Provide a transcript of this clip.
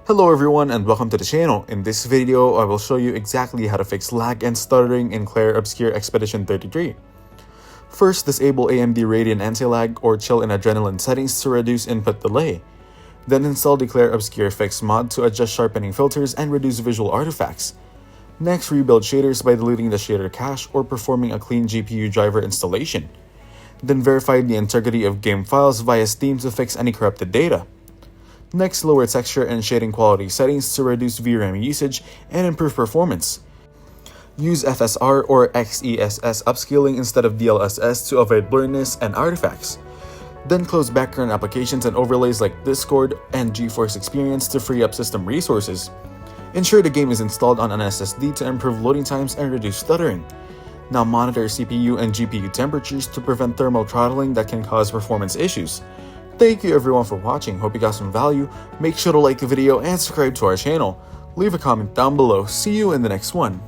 Hello everyone and welcome to the channel. In this video, I will show you exactly how to fix lag and stuttering in Clair Obscur Expedition 33. First, disable AMD Radeon Anti-Lag or Chill in Adrenaline settings to reduce input delay. Then install the Clair Obscur Fix mod to adjust sharpening filters and reduce visual artifacts. Next, rebuild shaders by deleting the shader cache or performing a clean GPU driver installation. Then verify the integrity of game files via Steam to fix any corrupted data. Next, lower texture and shading quality settings to reduce VRAM usage and improve performance. Use FSR or XESS upscaling instead of DLSS to avoid blurriness and artifacts. Then close background applications and overlays like Discord and GeForce Experience to free up system resources. Ensure the game is installed on an SSD to improve loading times and reduce stuttering. Now monitor CPU and GPU temperatures to prevent thermal throttling that can cause performance issues. Thank you everyone for watching, hope you got some value. Make sure to like the video and subscribe to our channel. Leave a comment down below. See you in the next one.